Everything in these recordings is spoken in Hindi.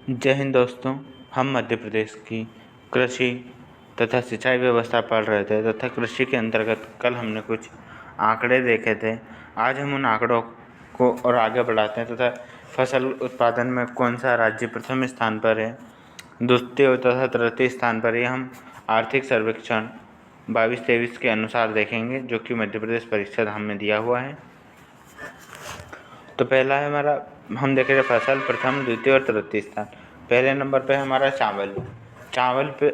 जय हिंद दोस्तों। हम मध्य प्रदेश की कृषि तथा सिंचाई व्यवस्था पढ़ रहे थे तथा कृषि के अंतर्गत कल हमने कुछ आंकड़े देखे थे। आज हम उन आंकड़ों को और आगे बढ़ाते हैं तथा फसल उत्पादन में कौन सा राज्य प्रथम स्थान पर है, द्वितीय तथा तृतीय स्थान पर है, हम आर्थिक सर्वेक्षण 22-23 के अनुसार देखेंगे, जो कि मध्य प्रदेश परीक्षा धाम में दिया हुआ है। तो पहला है हमारा, हम देख रहे हैं फसल प्रथम, द्वितीय और तृतीय स्थान। पहले नंबर पे है हमारा चावल। चावल पे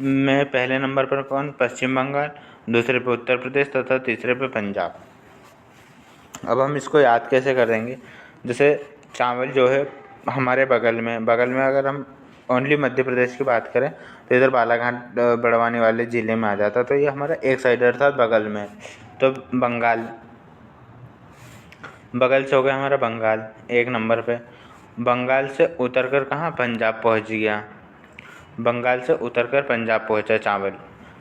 में पहले नंबर पर कौन? पश्चिम बंगाल, दूसरे पे उत्तर प्रदेश तथा तीसरे पे पंजाब। अब हम इसको याद कैसे करेंगे? जैसे चावल जो है हमारे बगल में अगर हम ओनली मध्य प्रदेश की बात करें तो इधर बालाघाट बड़वानी वाले ज़िले में आ जाता, तो ये हमारा एक साइड अर्थात बगल में। तो बगल से हो गया हमारा बंगाल एक नंबर पे। बंगाल से उतरकर कहाँ? पंजाब पहुँच गया। बंगाल से उतरकर पंजाब पहुँचा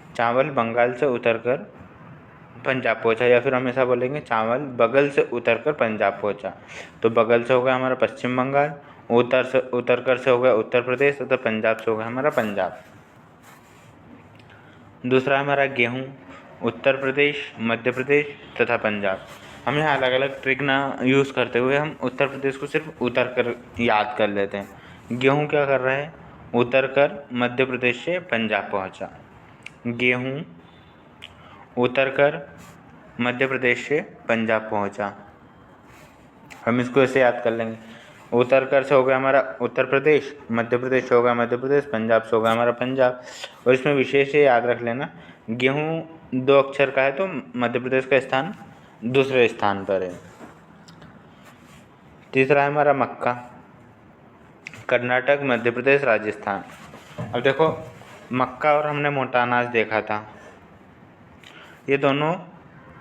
चावल बंगाल से उतरकर पंजाब पहुँचा, या फिर हम ऐसा बोलेंगे चावल बगल से उतरकर पंजाब पहुँचा। तो बगल से हो गया हमारा पश्चिम बंगाल, उतरकर से हो गया उत्तर प्रदेश तथा पंजाब से हो गया हमारा पंजाब। दूसरा हमारा गेहूँ, उत्तर प्रदेश, मध्य प्रदेश तथा पंजाब। हम यहाँ अलग अलग ट्रिक ना यूज़ करते हुए हम उत्तर प्रदेश को सिर्फ उतर कर याद कर लेते हैं। गेहूँ क्या कर रहा है? उतर कर मध्य प्रदेश से पंजाब पहुँचा। गेहूँ उतर कर मध्य प्रदेश से पंजाब पहुँचा। हम इसको ऐसे याद कर लेंगे। उतर कर से हो गया हमारा उत्तर प्रदेश, मध्य प्रदेश से हो गया मध्य प्रदेश, पंजाब से हो गया हमारा पंजाब। और इसमें विशेष ये याद रख लेना, गेहूँ 2 अक्षर का है तो मध्य प्रदेश का स्थान दूसरे स्थान पर है। तीसरा है हमारा मक्का, कर्नाटक, मध्य प्रदेश, राजस्थान। अब देखो, मक्का और हमने मोटा अनाज देखा था, ये दोनों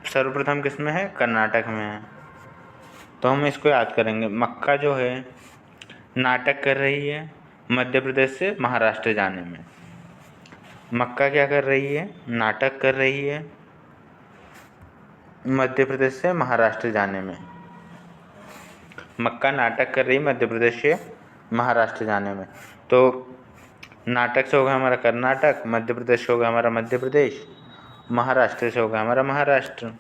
सर्वप्रथम किस में है? कर्नाटक में है। तो हम इसको याद करेंगे। मक्का जो है नाटक कर रही है मध्य प्रदेश से महाराष्ट्र जाने में। मक्का क्या कर रही है? नाटक कर रही है मध्य प्रदेश से महाराष्ट्र जाने में। मक्का नाटक कर रही है मध्य प्रदेश से महाराष्ट्र जाने में। तो नाटक से होगा हमारा कर्नाटक, मध्य प्रदेश से होगा हमारा मध्य प्रदेश, महाराष्ट्र से होगा हमारा महाराष्ट्र।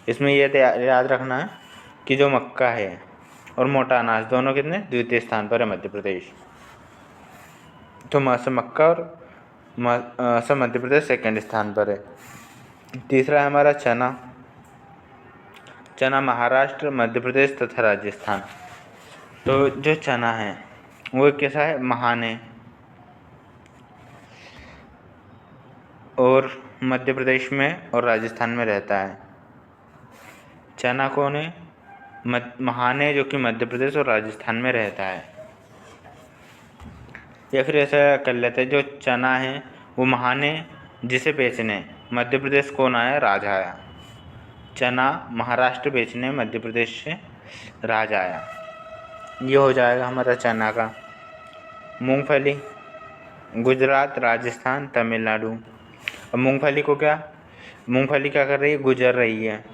इसमें ये याद रखना है कि जो मक्का है और मोटा अनाज दोनों कितने? द्वितीय स्थान पर है मध्य प्रदेश। तो म से मक्का और से मध्य प्रदेश सेकंड स्थान पर है। तीसरा है हमारा चना। चना महाराष्ट्र, मध्य प्रदेश तथा राजस्थान। तो जो चना है वो कैसा है? महान है और मध्य प्रदेश में और राजस्थान में रहता है। चना कौन है? महान है, जो कि मध्य प्रदेश और राजस्थान में रहता है। या फिर ऐसा कर लेते हैं, जो चना है वो महान है, जिसे बेचने मध्य प्रदेश कौन आया? राजा आया। चना महाराष्ट्र बेचने मध्य प्रदेश से राजा आया। ये हो जाएगा हमारा चना का। मूंगफली गुजरात, राजस्थान, तमिलनाडु। अब मूंगफली क्या कर रही है? गुजर रही है।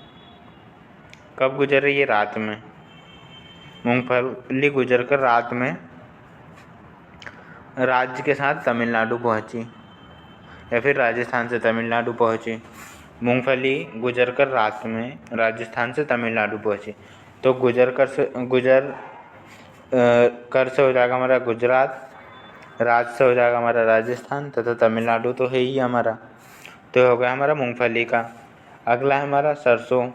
कब गुजर रही है? रात में। मूंगफली गुजर कर रात में राज्य के साथ तमिलनाडु पहुंची, या फिर राजस्थान से तमिलनाडु पहुंची। मूंगफली गुजर कर रात में राजस्थान से तमिलनाडु पहुंची। तो गुजर कर से हो जाएगा हमारा गुजरात, राज से हो जाएगा हमारा राजस्थान तथा तमिलनाडु तो है ही हमारा। तो हो गया हमारा मूंगफली का। अगला है हमारा सरसों।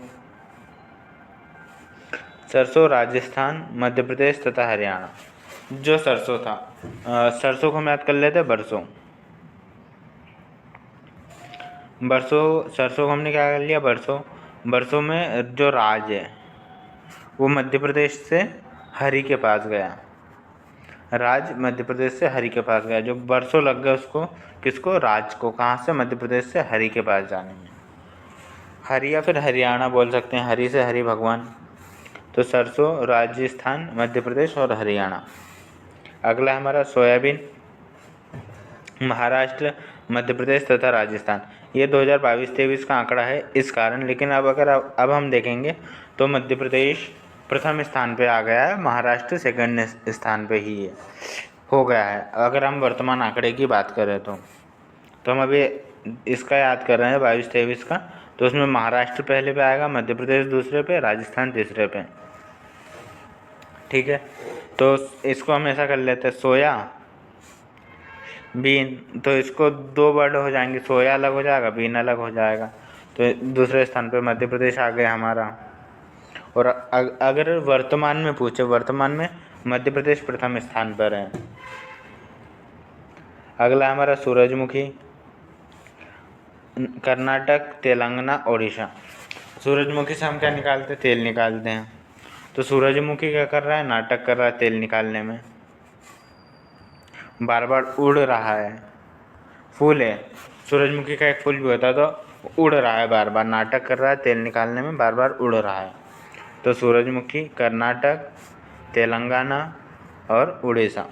सरसों राजस्थान, मध्य प्रदेश तथा हरियाणा। जो सरसों था, सरसों को हम याद कर लेते हैं सरसों को हमने क्या कर लिया? बरसों में जो राज है वो मध्य प्रदेश से हरि के पास गया। राज मध्य प्रदेश से हरि के पास गया। जो बरसों लग गए उसको, किसको? राज को। कहाँ से? मध्य प्रदेश से हरि के पास जाने में। हरि या फिर हरियाणा बोल सकते हैं, हरि से हरि भगवान। तो सरसों राजस्थान, मध्य प्रदेश और हरियाणा। अगला हमारा सोयाबीन, महाराष्ट्र, मध्य प्रदेश तथा राजस्थान। ये 2022-23 का आंकड़ा है इस कारण, लेकिन अब हम देखेंगे तो मध्य प्रदेश प्रथम स्थान पे आ गया है, महाराष्ट्र सेकंड स्थान पे ही है। हो गया है। अगर हम वर्तमान आंकड़े की बात करें तो हम अभी इसका याद कर रहे हैं 22-23 का। तो उसमें महाराष्ट्र पहले पे आएगा, मध्य प्रदेश दूसरे पे, राजस्थान तीसरे पे। ठीक है, तो इसको हम ऐसा कर लेते हैं, सोया बीन, तो इसको दो वर्ड हो जाएंगे, सोया अलग हो जाएगा, बीन अलग हो जाएगा। तो दूसरे स्थान पे मध्य प्रदेश आ गया हमारा। और अगर वर्तमान में पूछे, वर्तमान में मध्य प्रदेश प्रथम स्थान पर है। अगला हमारा सूरजमुखी, कर्नाटक, तेलंगाना, ओडिशा। सूरजमुखी से हम क्या निकालते हैं? तेल निकालते हैं। तो सूरजमुखी क्या कर रहा है? नाटक कर रहा है तेल निकालने में, बार बार उड़ रहा है। फूल है, सूरजमुखी का एक फूल भी होता है, तो उड़ रहा है, बार बार नाटक कर रहा है तेल निकालने में, बार बार उड़ रहा है। तो सूरजमुखी, कर्नाटक, तेलंगाना और उड़ीसा।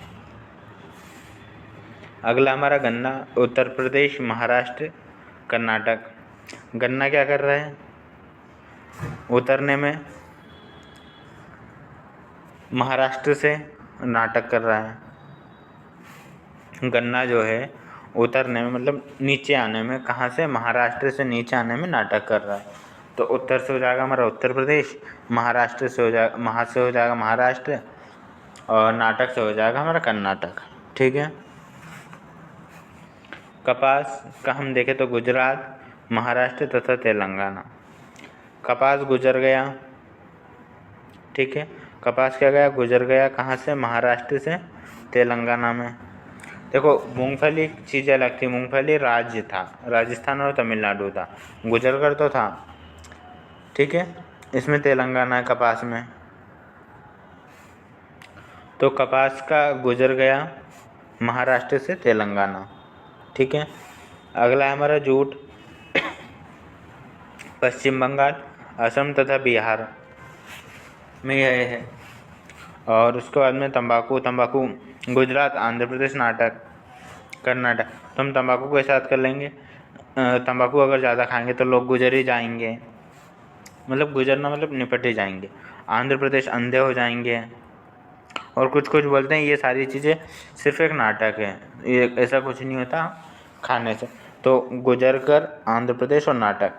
अगला हमारा गन्ना, उत्तर प्रदेश, महाराष्ट्र, कर्नाटक। गन्ना क्या कर रहा है? उतरने में महाराष्ट्र से नाटक कर रहा है। गन्ना जो है उतरने में मतलब नीचे आने में, कहाँ से? महाराष्ट्र से नीचे आने में नाटक कर रहा है। तो उत्तर से हो जाएगा हमारा उत्तर प्रदेश, महाराष्ट्र से हो जाएगा, से हो जाएगा महाराष्ट्र, और नाटक से हो जाएगा हमारा कर्नाटक। ठीक है। कपास का हम देखें तो गुजरात, महाराष्ट्र तथा तेलंगाना। कपास गुजर गया। ठीक है, कपास क्या गया? गुजर गया। कहाँ से? महाराष्ट्र से तेलंगाना में। देखो, मूंगफली चीज़ अलग थी, मूंगफली राज्य था, राजस्थान और तमिलनाडु था, गुजर कर तो था। ठीक है, इसमें तेलंगाना है कपास में। तो कपास का गुजर गया महाराष्ट्र से तेलंगाना। ठीक है। अगला है हमारा जूट, पश्चिम बंगाल, असम तथा बिहार में यह है। और उसके बाद में तंबाकू, तंबाकू गुजरात, आंध्र प्रदेश, कर्नाटक। तो हम तंबाकू को साथ कर लेंगे। तंबाकू अगर ज़्यादा खाएंगे तो लोग गुजर ही जाएंगे, मतलब गुजरना मतलब निपट ही जाएंगे। आंध्र प्रदेश अंधे हो जाएंगे। और कुछ कुछ बोलते हैं ये सारी चीज़ें सिर्फ एक नाटक है, ये ऐसा कुछ नहीं होता खाने से। तो गुजर कर आंध्र प्रदेश और नाटक,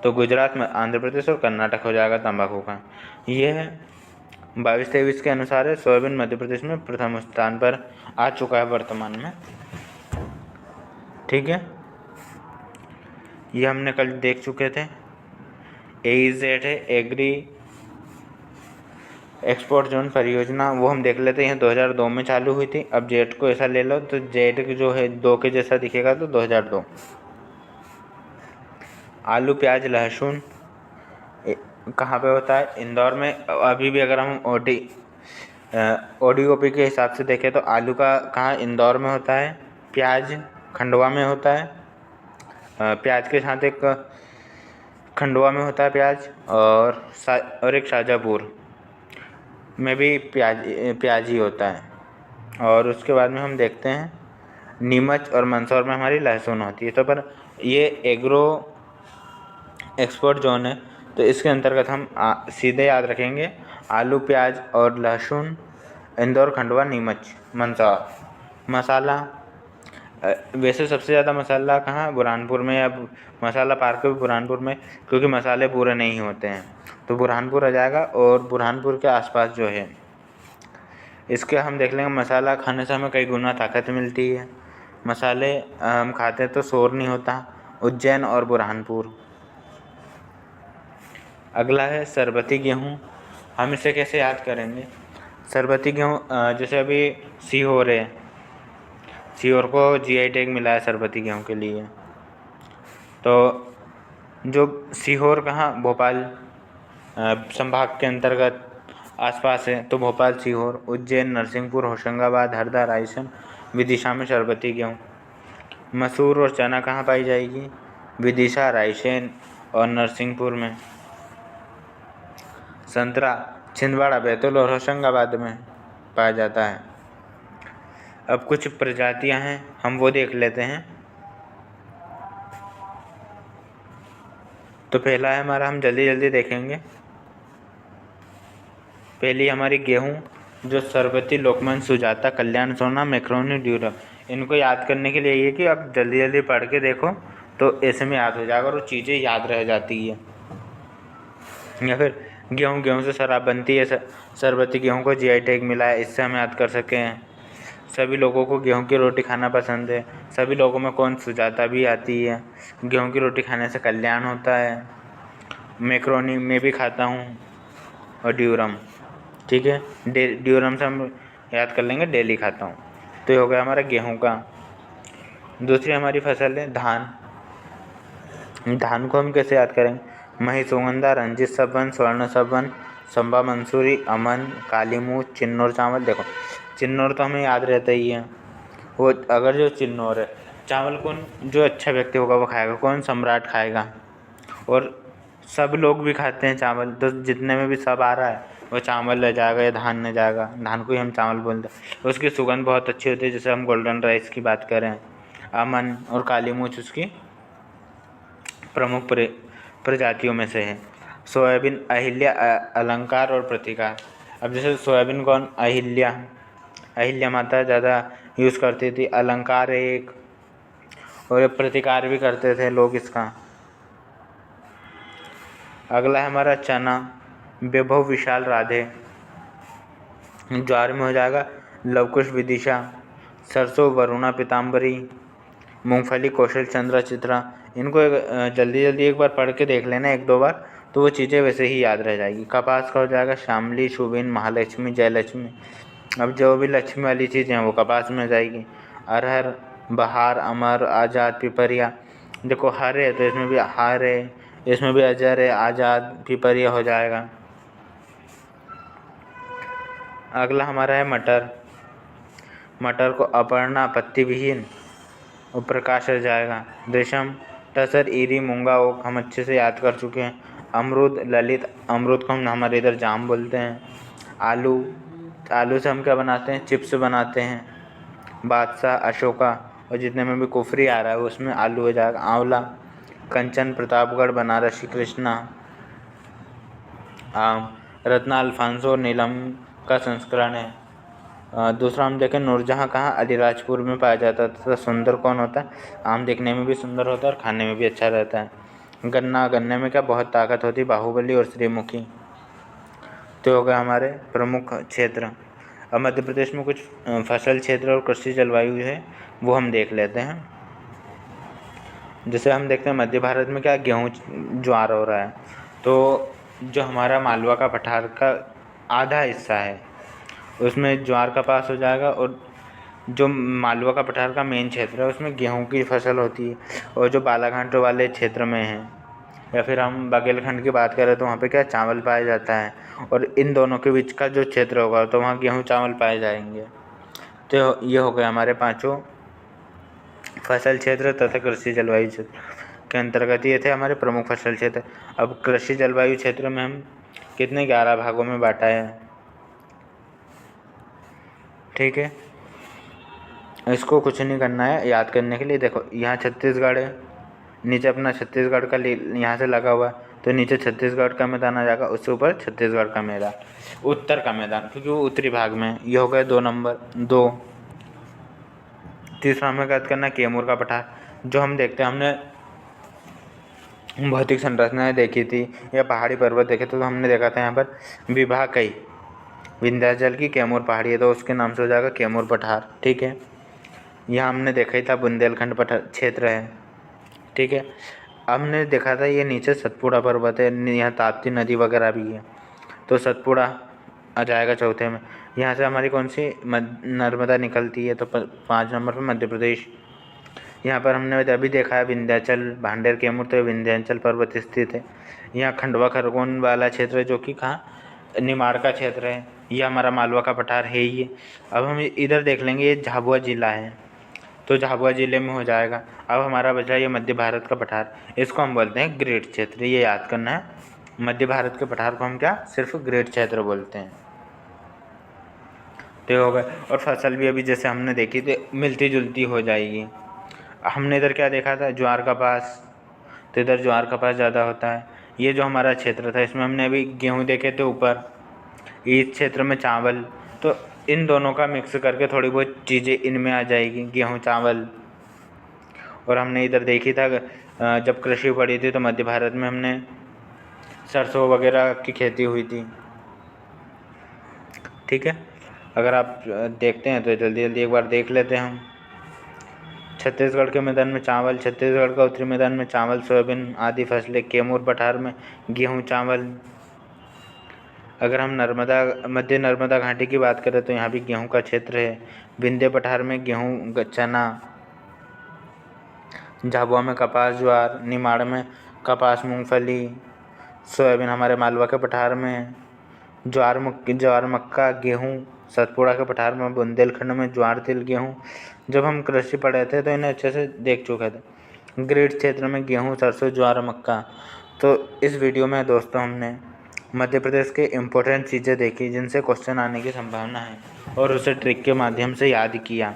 तो गुजरात में आंध्र प्रदेश और कर्नाटक हो जाएगा तंबाकू का। ये है 22-23 के अनुसार है। सोयाबीन मध्य प्रदेश में प्रथम स्थान पर आ चुका है वर्तमान में। ठीक है, ये हमने कल देख चुके थे। AEZ है, एग्री एक्सपोर्ट जोन परियोजना, वो हम देख लेते हैं। 2002 में चालू हुई थी। अब जेट को ऐसा ले लो तो जेट जो है 2 के जैसा दिखेगा, तो 2002। आलू, प्याज, लहसुन कहाँ पे होता है? इंदौर में। अभी भी अगर हम ODOP के हिसाब से देखें तो आलू का कहाँ? इंदौर में होता है। प्याज खंडवा में होता है। प्याज के साथ एक खंडवा में होता है प्याज, और एक शाजापुर में भी प्याज ही होता है। और उसके बाद में हम देखते हैं नीमच और मंदसौर में हमारी लहसुन होती है। तो पर ये एग्रो एक्सपोर्ट जोन है, तो इसके अंतर्गत हम सीधे याद रखेंगे आलू, प्याज और लहसुन, इंदौर, खंडवा, नीमच, मंदसौर। मसाला, वैसे सबसे ज़्यादा मसाला कहाँ? बुरहानपुर में, या मसाला पार्क भी बुरहानपुर में, क्योंकि मसाले पूरे नहीं होते हैं, तो बुरहानपुर आ जाएगा। और बुरहानपुर के आसपास जो है, इसके हम देख लेंगे मसाला खाने से हमें कई गुना ताकत मिलती है। मसाले हम खाते हैं तो शोर नहीं होता। उज्जैन और बुरहानपुर। अगला है सरबती गेहूँ। हम इसे कैसे याद करेंगे? सरबती गेहूँ, जैसे अभी सीहोर है, सीहोर को GI टैग मिला है सरबती गेहूँ के लिए। तो जो सीहोर कहाँ? भोपाल संभाग के अंतर्गत आसपास है, तो भोपाल, सीहोर, उज्जैन, नरसिंहपुर, होशंगाबाद, हरदा, रायसेन, विदिशा में सरबती गेहूँ। मसूर और चना कहाँ पाई जाएगी? विदिशा, रायसेन और नरसिंहपुर में। संतरा छिंदवाड़ा, बैतूल और होशंगाबाद में पाया जाता है। अब कुछ प्रजातियां हैं, हम वो देख लेते हैं। तो पहला है हमारा, हम जल्दी जल्दी देखेंगे। पहली हमारी गेहूँ, जो सरस्वती, लोकमान, सुजाता, कल्याण, सोना, मैक्रोनी, ड्यूरम, इनको याद करने के लिए ये कि आप जल्दी जल्दी पढ़ के देखो तो ऐसे में याद हो जाएगा और वो चीज़ें याद रह जाती है। या फिर गेहूँ से शराब बनती है, सरबती गेहूँ को जीआई टैग मिला है, इससे हम याद कर सकें हैं। सभी लोगों को गेहूं की रोटी खाना पसंद है, सभी लोगों में कौन सुजाता भी आती है, गेहूं की रोटी खाने से कल्याण होता है, मैक्रोनी मैं भी खाता हूँ, और ड्यूरम, ठीक है, ड्यूरम से हम याद कर लेंगे डेली खाता हूँ। तो ये हो गया हमारा गेहूं का। दूसरी हमारी फसल है धान। धान को हम कैसे याद करेंगे? मही, सुगंधा, रंजित सबन, स्वर्ण सबन, संबा मंसूरी, अमन, काली मूँछ, चिन्नौर चावल। देखो चिन्नौर तो हमें याद रहता ही है, वो अगर जो चिन्नौर है, चावल कौन जो अच्छा व्यक्ति होगा वो खाएगा, कौन सम्राट खाएगा, और सब लोग भी खाते हैं चावल, तो जितने में भी सब आ रहा है वो चावल ले जाएगा या धान ले जाएगा, धान को ही हम चावल बोलते हैं। उसकी सुगंध बहुत अच्छी होती है, जैसे हम गोल्डन राइस की बात करें। अमन और काली मूँछ उसकी प्रमुख प्रजातियों में से है। सोयाबीन, अहिल्या, अलंकार और प्रतिकार। अब जैसे सोयाबीन कौन, अहिल्या माता ज़्यादा यूज़ करती थी, अलंकार है एक, और प्रतिकार भी करते थे लोग इसका। अगला है हमारा चना, वैभव, विशाल, राधे। ज्वार में हो जाएगा लवकुश, विदिशा। सरसों, वरुणा, पीताम्बरी। मूंगफली, कौशल चंद्र, चित्रा। इनको जल्दी जल्दी एक बार पढ़ के देख लेना एक दो बार, तो वो चीज़ें वैसे ही याद रह जाएगी। कपास का हो जाएगा शामली, शुभिन, महालक्ष्मी, जयलक्ष्मी। अब जो भी लक्ष्मी वाली चीज़ें हैं वो कपास में जाएगी। अरहर, बहार, अमर, आज़ाद, पिपरिया। देखो हर है तो इसमें भी हार है, इसमें भी अजर है, आज़ाद, पिपरिया हो जाएगा। अगला हमारा है मटर। मटर को अपर्णा, पत्ती विहीन और प्रकाश रह जाएगा। रेशम, टसर, ईरी, मूंगा, ओक हम अच्छे से याद कर चुके हैं। अमरूद, ललित, अमरूद को हम हमारे इधर जाम बोलते हैं। आलू, आलू से हम क्या बनाते हैं, चिप्स बनाते हैं। बादशाह, अशोका, और जितने में भी कुफरी आ रहा है उसमें आलू हो जाएगा। आंवला, कंचन, प्रतापगढ़, बनारसी, कृष्णा। आम, रत्ना, अल्फांसो, नीलम का संस्करण है। दूसरा हम देखें नूरजहाँ कहाँ, अलीराजपुर में पाया जाता था। सुंदर कौन होता है, आम देखने में भी सुंदर होता है और खाने में भी अच्छा रहता है। गन्ना, गन्ने में क्या बहुत ताकत होती है, बाहुबली और श्रीमुखी। तो हो गए हमारे प्रमुख क्षेत्र। अब मध्य प्रदेश में कुछ फसल क्षेत्र और कृषि जलवायु है वो हम देख लेते हैं। जैसे हम देखते हैं मध्य भारत में क्या गेहूँ ज्वार हो रहा है, तो जो हमारा मालवा का पठार का आधा हिस्सा है उसमें ज्वार कपास हो जाएगा, और जो मालवा का पठार का मेन क्षेत्र है उसमें गेहूं की फसल होती है। और जो बालाघाट वाले क्षेत्र में है या फिर हम बघेलखंड की बात करें तो वहाँ पे क्या चावल पाया जाता है, और इन दोनों के बीच का जो क्षेत्र होगा तो वहाँ गेहूँ चावल पाए जाएंगे। तो ये हो गए हमारे पांचों फसल क्षेत्र तथा कृषि जलवायु क्षेत्र के अंतर्गत ये थे हमारे प्रमुख फसल क्षेत्र। अब कृषि जलवायु क्षेत्र में हम कितने 11 भागों में बांटा है, ठीक है। इसको कुछ नहीं करना है याद करने के लिए। देखो यहाँ छत्तीसगढ़ है, नीचे अपना छत्तीसगढ़ का यहाँ से लगा हुआ है, तो नीचे छत्तीसगढ़ का मैदान आ जाएगा, उससे ऊपर छत्तीसगढ़ का मैदान, उत्तर का मैदान, क्योंकि वो उत्तरी भाग में। ये हो गए 2 नंबर 2। तीसरा हमें याद करना कैमूर का पठार। जो हम देखते हैं, हमने भौतिक संरचनाएँ देखी थी या पहाड़ी पर्वत देखे थे, तो हमने देखा था यहाँ पर विभाग कई विंध्याचल की कैमूर पहाड़ी है, तो उसके नाम से हो जाएगा कैमूर पठार, ठीक है। यहाँ हमने देखा ही था बुंदेलखंड पठार क्षेत्र है, ठीक है। हमने देखा था ये नीचे सतपुड़ा पर्वत है, यहाँ ताप्ती नदी वगैरह भी है, तो सतपुड़ा आ जाएगा चौथे में। यहाँ से हमारी कौन सी नर्मदा निकलती है, तो 5 नंबर पर मध्य प्रदेश। यहाँ पर हमने अभी देखा है विंध्याचल, भांडेर, कैमूर, तो विंध्याचल पर्वत स्थित है। यहाँ खंडवा खरगोन वाला क्षेत्र है जो कि कहाँ, निमाड़ का क्षेत्र है। ये हमारा मालवा का पठार है ही। अब हम इधर देख लेंगे, ये झाबुआ जिला है, तो झाबुआ ज़िले में हो जाएगा। अब हमारा बचा ये मध्य भारत का पठार, इसको हम बोलते हैं ग्रेट क्षेत्र, ये याद करना है। मध्य भारत के पठार को हम क्या सिर्फ ग्रेट क्षेत्र बोलते हैं। तो हो गए, और फसल भी अभी जैसे हमने देखी तो मिलती जुलती हो जाएगी। हमने इधर क्या देखा था, ज्वार कपास, तो इधर ज्वार कपास ज़्यादा होता है। ये जो हमारा क्षेत्र था इसमें हमने अभी गेहूँ देखे थे ऊपर, इस क्षेत्र में चावल, तो इन दोनों का मिक्स करके थोड़ी बहुत चीज़ें इनमें आ जाएगी, गेहूँ चावल। और हमने इधर देखी था जब कृषि पढ़ी थी तो मध्य भारत में हमने सरसों वगैरह की खेती हुई थी। ठीक है, अगर आप देखते हैं तो जल्दी जल्दी एक बार देख लेते हैं हम। छत्तीसगढ़ के मैदान में चावल, छत्तीसगढ़ का उत्तरी मैदान में चावल सोयाबीन आदि फसलें, कैमूर पठार में गेहूँ चावल। अगर हम मध्य नर्मदा घाटी की बात करें तो यहाँ भी गेहूँ का क्षेत्र है। विंध्य पठार में गेहूँ चना, झाबुआ में कपास ज्वार, निमाड़ में कपास मूंगफली, सोयाबीन हमारे मालवा के पठार में, ज्वार मक्का गेहूँ सतपुड़ा के पठार में, बुंदेलखंड में ज्वार तिल गेहूँ। जब हम कृषि पढ़े थे तो इन्हें अच्छे से देख चुके थे। ग्रेड क्षेत्र में गेहूँ सरसों ज्वार मक्का। तो इस वीडियो में दोस्तों हमने मध्य प्रदेश के इम्पोर्टेंट चीज़ें देखी जिनसे क्वेश्चन आने की संभावना है और उसे ट्रिक के माध्यम से याद किया।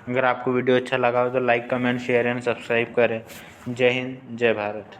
अगर आपको वीडियो अच्छा लगा हो तो like comment share and subscribe करें। जय हिंद जय भारत।